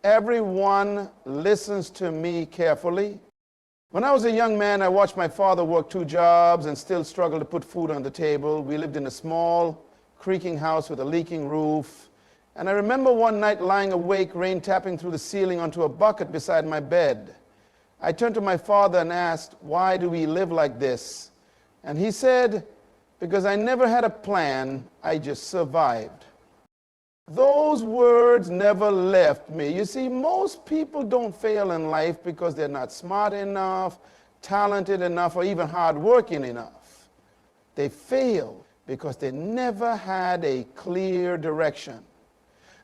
Everyone listens to me carefully. When I was a young man, I watched my father work 2 jobs and still struggle to put food on the table. We lived in a small, creaking house with a leaking roof. And I remember one night lying awake, rain tapping through the ceiling onto a bucket beside my bed. I turned to my father and asked, "Why do we live like this?" And he said, "Because I never had a plan, I just survived." Those words never left me. You see, most people don't fail in life because they're not smart enough, talented enough, or even hardworking enough. They fail because they never had a clear direction.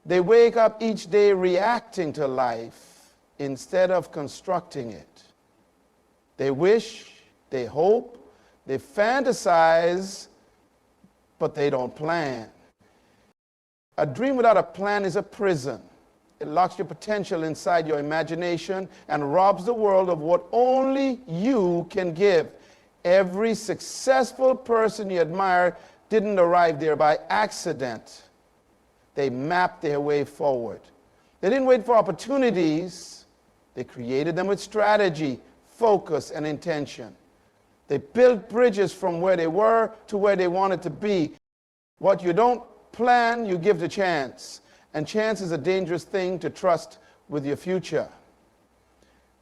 They wake up each day reacting to life instead of constructing it. They wish, they hope, they fantasize, but they don't plan. A dream without a plan is a prison. It locks your potential inside your imagination and robs the world of what only you can give. Every successful person you admire didn't arrive there by accident. They mapped their way forward. They didn't wait for opportunities. They created them with strategy, focus, and intention. They built bridges from where they were to where they wanted to be. What you don't plan, you give the chance. And chance is a dangerous thing to trust with your future.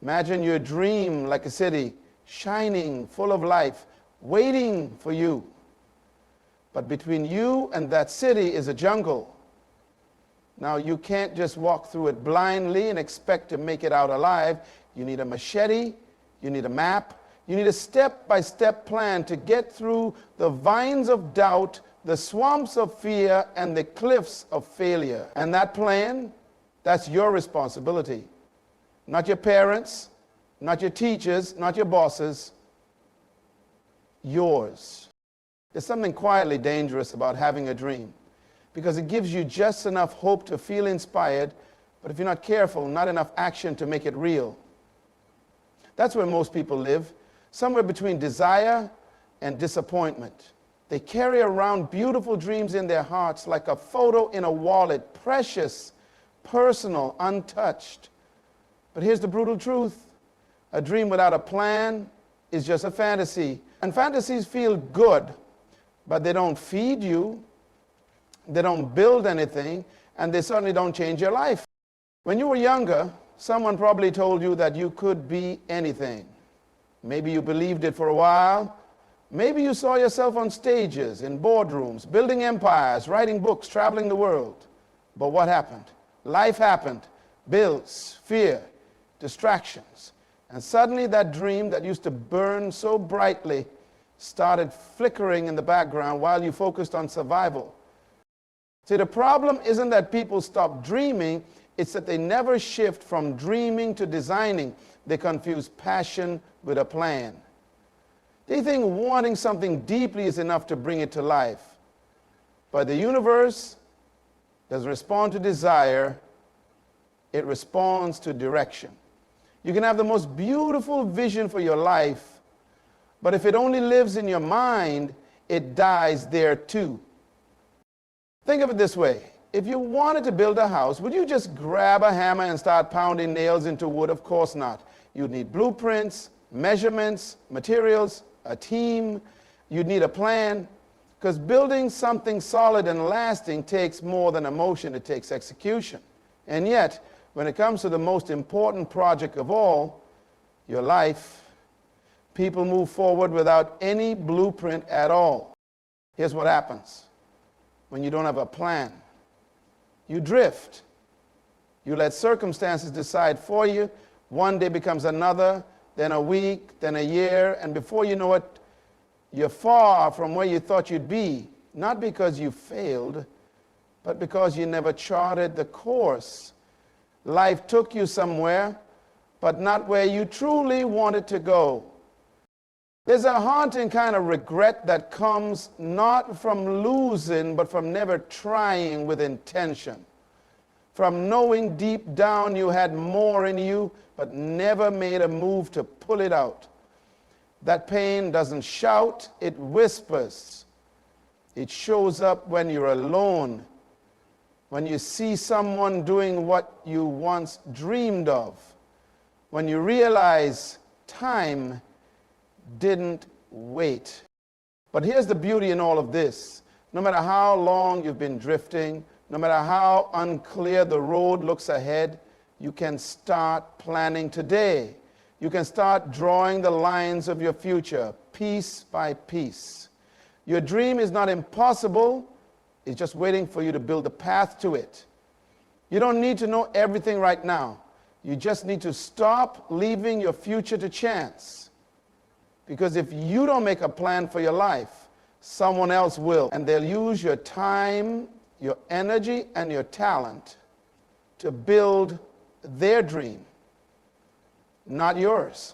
Imagine your dream like a city, shining, full of life, waiting for you. But between you and that city is a jungle. Now, you can't just walk through it blindly and expect to make it out alive. You need a machete, you need a map, you need a step-by-step plan to get through the vines of doubt, the swamps of fear, and the cliffs of failure. And that plan, that's your responsibility. Not your parents, not your teachers, not your bosses. Yours. There's something quietly dangerous about having a dream, because it gives you just enough hope to feel inspired, but if you're not careful, not enough action to make it real. That's where most people live, somewhere between desire and disappointment. They carry around beautiful dreams in their hearts like a photo in a wallet, precious, personal, untouched. But here's the brutal truth. A dream without a plan is just a fantasy. And fantasies feel good, but they don't feed you, they don't build anything, and they certainly don't change your life. When you were younger, someone probably told you that you could be anything. Maybe you believed it for a while. Maybe you saw yourself on stages, in boardrooms, building empires, writing books, traveling the world. But what happened? Life happened. Bills, fear, distractions. And suddenly that dream that used to burn so brightly started flickering in the background while you focused on survival. See, the problem isn't that people stop dreaming, it's that they never shift from dreaming to designing. They confuse passion with a plan. They think wanting something deeply is enough to bring it to life. But the universe doesn't respond to desire, it responds to direction. You can have the most beautiful vision for your life, but if it only lives in your mind, it dies there too. Think of it this way. If you wanted to build a house, would you just grab a hammer and start pounding nails into wood? Of course not. You'd need blueprints, measurements, materials, a team. You'd need a plan, because building something solid and lasting takes more than emotion, it takes execution. And yet, when it comes to the most important project of all, your life, people move forward without any blueprint at all. Here's what happens when you don't have a plan. You drift. You let circumstances decide for you. One day becomes another, then a week, then a year, and before you know it, you're far from where you thought you'd be, not because you failed, but because you never charted the course. Life took you somewhere, but not where you truly wanted to go. There's a haunting kind of regret that comes not from losing, but from never trying with intention. From knowing deep down you had more in you, but never made a move to pull it out. That pain doesn't shout, it whispers. It shows up when you're alone, when you see someone doing what you once dreamed of, when you realize time didn't wait. But here's the beauty in all of this. No matter how long you've been drifting, no matter how unclear the road looks ahead, you can start planning today. You can start drawing the lines of your future, piece by piece. Your dream is not impossible. It's just waiting for you to build a path to it. You don't need to know everything right now. You just need to stop leaving your future to chance. Because if you don't make a plan for your life, someone else will. And they'll use your time, your energy, and your talent to build their dream, not yours.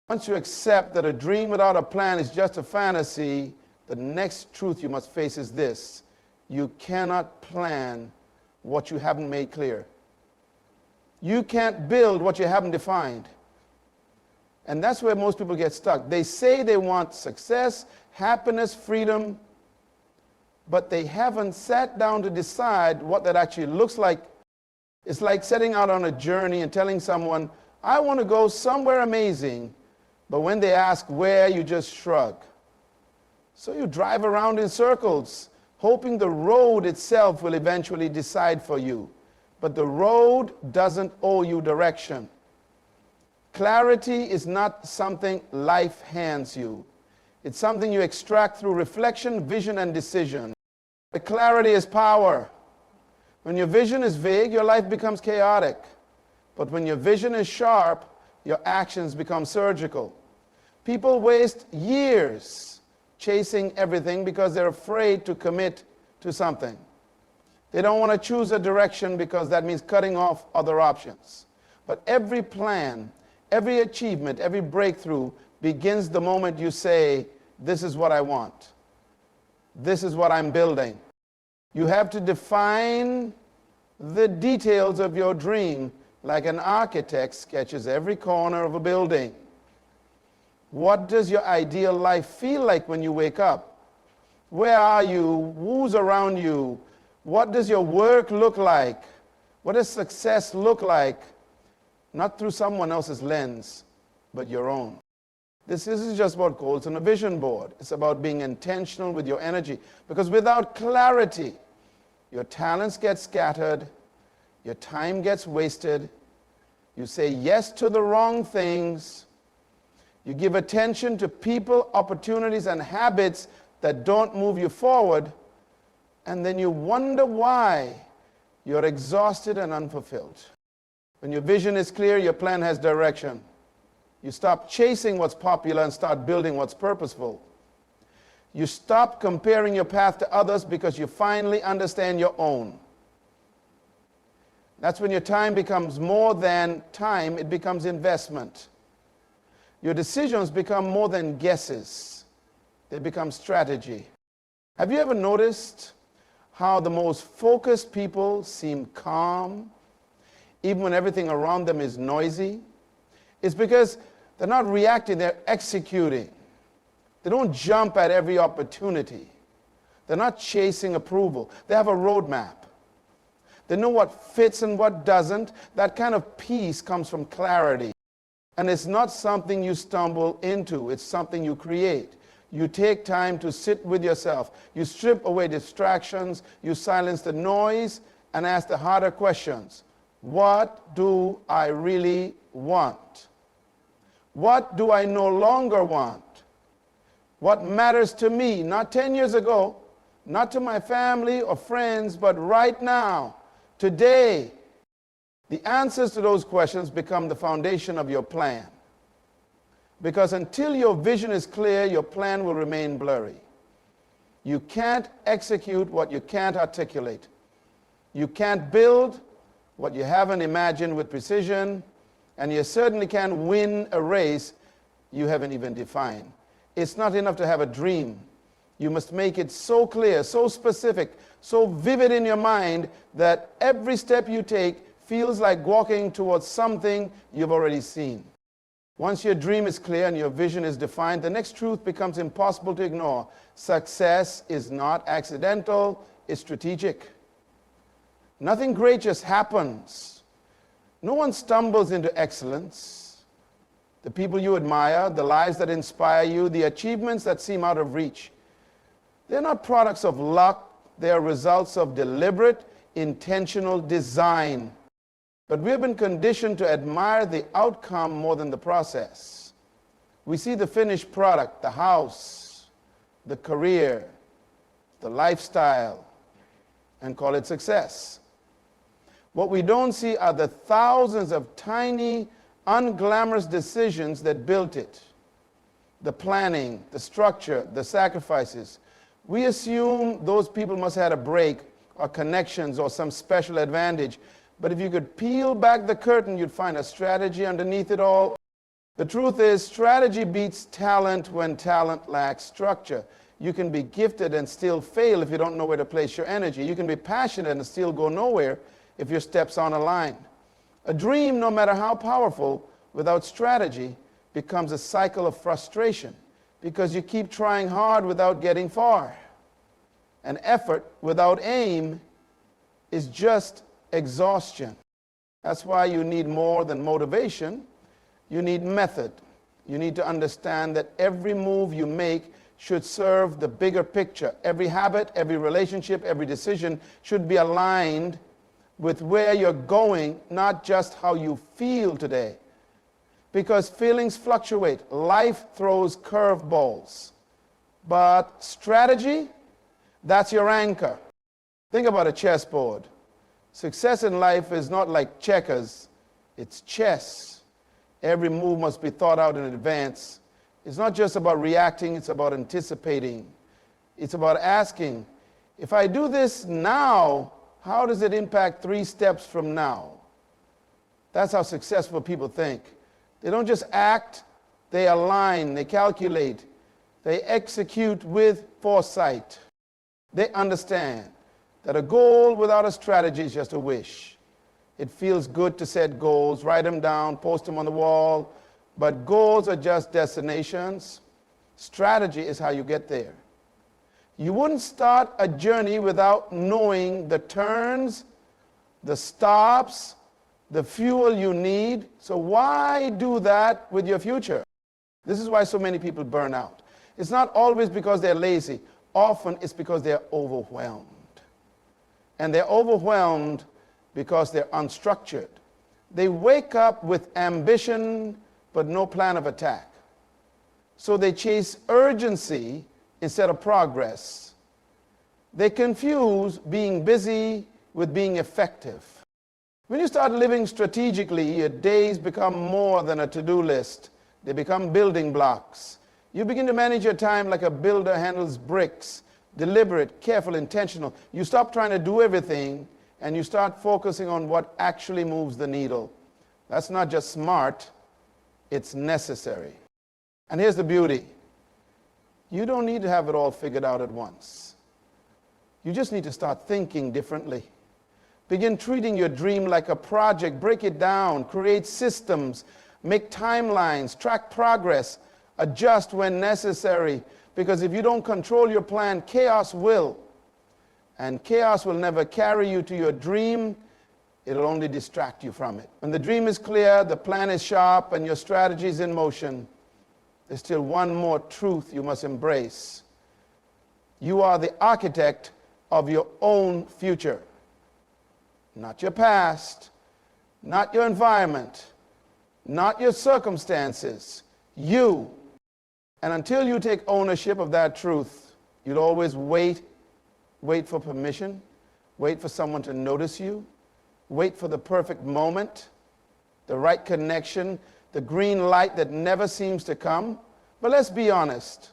Once you accept that a dream without a plan is just a fantasy, the next truth you must face is this: you cannot plan what you haven't made clear. You can't build what you haven't defined. And that's where most people get stuck. They say they want success, happiness, freedom, but they haven't sat down to decide what that actually looks like. It's like setting out on a journey and telling someone, I want to go somewhere amazing, but when they ask where, you just shrug. So you drive around in circles, hoping the road itself will eventually decide for you. But the road doesn't owe you direction. Clarity is not something life hands you. It's something you extract through reflection, vision, and decision. The clarity is power. When your vision is vague, your life becomes chaotic. But when your vision is sharp, your actions become surgical. People waste years chasing everything because they're afraid to commit to something. They don't want to choose a direction because that means cutting off other options. But every plan, every achievement, every breakthrough begins the moment you say, this is what I want. This is what I'm building. You have to define the details of your dream like an architect sketches every corner of a building. What does your ideal life feel like when you wake up? Where are you? Who's around you? What does your work look like? What does success look like? Not through someone else's lens, but your own. This isn't just about goals on a vision board. It's about being intentional with your energy. Because without clarity, your talents get scattered, your time gets wasted, you say yes to the wrong things, you give attention to people, opportunities, and habits that don't move you forward, and then you wonder why you're exhausted and unfulfilled. When your vision is clear, your plan has direction. You stop chasing what's popular and start building what's purposeful. You stop comparing your path to others because you finally understand your own. That's when your time becomes more than time, it becomes investment. Your decisions become more than guesses. They become strategy. Have you ever noticed how the most focused people seem calm, even when everything around them is noisy? It's because they're not reacting, they're executing. They don't jump at every opportunity. They're not chasing approval. They have a roadmap. They know what fits and what doesn't. That kind of peace comes from clarity. And it's not something you stumble into. It's something you create. You take time to sit with yourself. You strip away distractions. You silence the noise and ask the harder questions. What do I really want? What do I no longer want? What matters to me, not 10 years ago, not to my family or friends, but right now, today? The answers to those questions become the foundation of your plan. Because until your vision is clear, your plan will remain blurry. You can't execute what you can't articulate. You can't build what you haven't imagined with precision, and you certainly can't win a race you haven't even defined. It's not enough to have a dream. You must make it so clear, so specific, so vivid in your mind that every step you take feels like walking towards something you've already seen. Once your dream is clear and your vision is defined, the next truth becomes impossible to ignore. Success is not accidental, it's strategic. Nothing great just happens. No one stumbles into excellence. The people you admire, the lives that inspire you, the achievements that seem out of reach, they're not products of luck. They are results of deliberate, intentional design. But we have been conditioned to admire the outcome more than the process. We see the finished product, the house, the career, the lifestyle, and call it success. What we don't see are the thousands of tiny, unglamorous decisions that built it. The planning, the structure, the sacrifices. We assume those people must have had a break or connections or some special advantage. But if you could peel back the curtain, you'd find a strategy underneath it all. The truth is, strategy beats talent when talent lacks structure. You can be gifted and still fail if you don't know where to place your energy. You can be passionate and still go nowhere if your steps aren't aligned. A dream, no matter how powerful, without strategy, becomes a cycle of frustration because you keep trying hard without getting far. An effort without aim is just exhaustion. That's why you need more than motivation. You need method. You need to understand that every move you make should serve the bigger picture. Every habit, every relationship, every decision should be aligned with where you're going, not just how you feel today. Because feelings fluctuate. Life throws curveballs. But strategy, that's your anchor. Think about a chessboard. Success in life is not like checkers, it's chess. Every move must be thought out in advance. It's not just about reacting, it's about anticipating. It's about asking, if I do this now, how does it impact 3 steps from now? That's how successful people think. They don't just act, they align, they calculate, they execute with foresight. They understand that a goal without a strategy is just a wish. It feels good to set goals, write them down, post them on the wall, but goals are just destinations. Strategy is how you get there. You wouldn't start a journey without knowing the turns, the stops, the fuel you need. So why do that with your future? This is why so many people burn out. It's not always because they're lazy. Often it's because they're overwhelmed. And they're overwhelmed because they're unstructured. They wake up with ambition but no plan of attack. So they chase urgency instead of progress. They confuse being busy with being effective. When you start living strategically, your days become more than a to-do list. They become building blocks. You begin to manage your time like a builder handles bricks. Deliberate, careful, intentional. You stop trying to do everything and you start focusing on what actually moves the needle. That's not just smart, it's necessary. And here's the beauty. You don't need to have it all figured out at once. You just need to start thinking differently. Begin treating your dream like a project. Break it down, create systems, make timelines, track progress, adjust when necessary. Because if you don't control your plan, chaos will. And chaos will never carry you to your dream. It'll only distract you from it. When the dream is clear, the plan is sharp, and your strategy is in motion, there's still one more truth you must embrace. You are the architect of your own future. Not your past, not your environment, not your circumstances. You. And until you take ownership of that truth, you'll always wait for permission, wait for someone to notice you, wait for the perfect moment, the right connection, the green light that never seems to come. But let's be honest.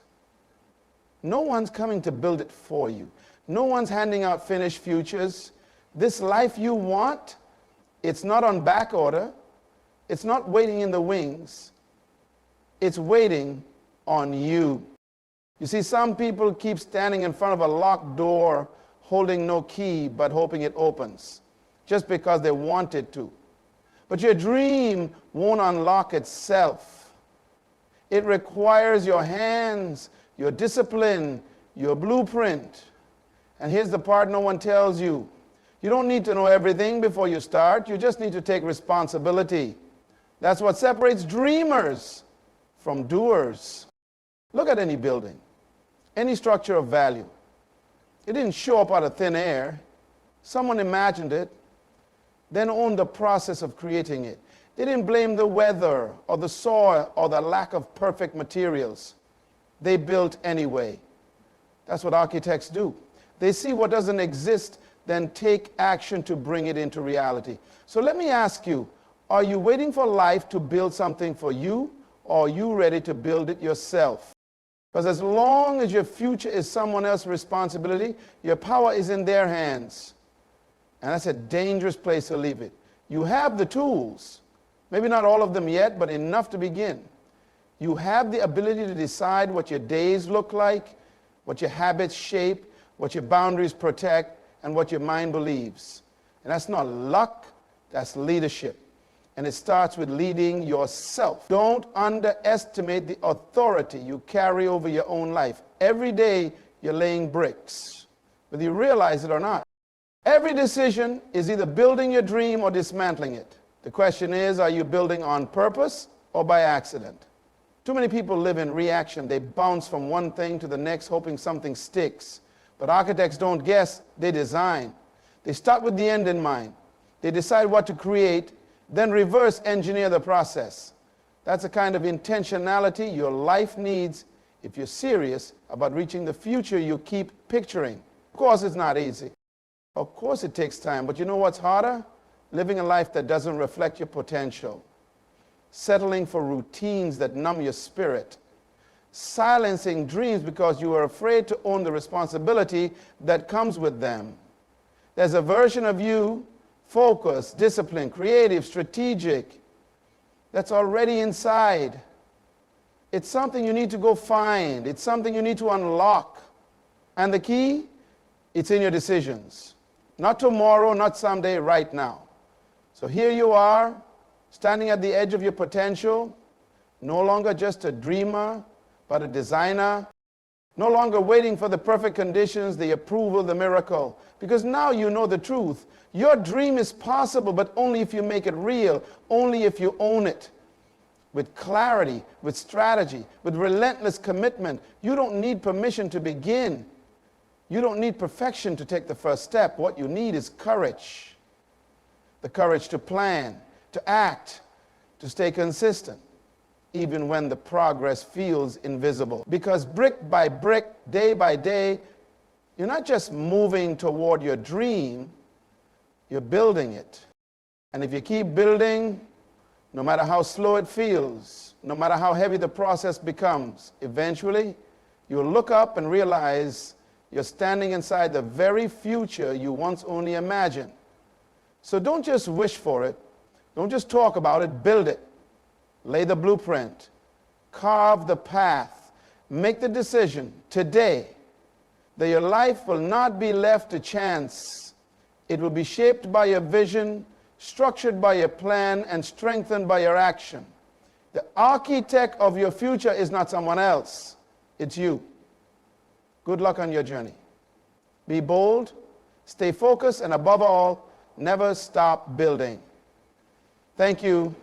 No one's coming to build it for you. No one's handing out finished futures. This life you want, it's not on back order. It's not waiting in the wings. It's waiting on you. You see, some people keep standing in front of a locked door, holding no key, but hoping it opens, just because they want it to. But your dream won't unlock itself. It requires your hands, your discipline, your blueprint. And here's the part no one tells you. You don't need to know everything before you start. You just need to take responsibility. That's what separates dreamers from doers. Look at any building, any structure of value. It didn't show up out of thin air. Someone imagined it, then owned the process of creating it. They didn't blame the weather or the soil or the lack of perfect materials. They built anyway. That's what architects do. They see what doesn't exist, then take action to bring it into reality. So let me ask you, are you waiting for life to build something for you, or are you ready to build it yourself? Because as long as your future is someone else's responsibility, your power is in their hands. And that's a dangerous place to leave it. You have the tools, maybe not all of them yet, but enough to begin. You have the ability to decide what your days look like, what your habits shape, what your boundaries protect, and what your mind believes. And that's not luck, that's leadership. And it starts with leading yourself. Don't underestimate the authority you carry over your own life. Every day you're laying bricks, whether you realize it or not. Every decision is either building your dream or dismantling it. The question is, are you building on purpose or by accident? Too many people live in reaction. They bounce from one thing to the next, hoping something sticks. But architects don't guess, they design. They start with the end in mind. They decide what to create, then reverse engineer the process. That's the kind of intentionality your life needs if you're serious about reaching the future you keep picturing. Of course it's not easy. Of course it takes time, but you know what's harder? Living a life that doesn't reflect your potential. Settling for routines that numb your spirit. Silencing dreams because you are afraid to own the responsibility that comes with them. There's a version of you, focused, disciplined, creative, strategic, that's already inside. It's something you need to go find. It's something you need to unlock. And the key, it's in your decisions. Not tomorrow, not someday, right now. So here you are, standing at the edge of your potential, no longer just a dreamer, but a designer, no longer waiting for the perfect conditions, the approval, the miracle. Because now you know the truth. Your dream is possible, but only if you make it real, only if you own it. With clarity, with strategy, with relentless commitment. You don't need permission to begin. You don't need perfection to take the first step. What you need is courage. The courage to plan, to act, to stay consistent, even when the progress feels invisible. Because brick by brick, day by day, you're not just moving toward your dream, you're building it. And if you keep building, no matter how slow it feels, no matter how heavy the process becomes, eventually you'll look up and realize you're standing inside the very future you once only imagined. So don't just wish for it. Don't just talk about it, build it. Lay the blueprint. Carve the path. Make the decision today that your life will not be left to chance. It will be shaped by your vision, structured by your plan, and strengthened by your action. The architect of your future is not someone else. It's you. Good luck on your journey. Be bold, stay focused, and above all, never stop building. Thank you.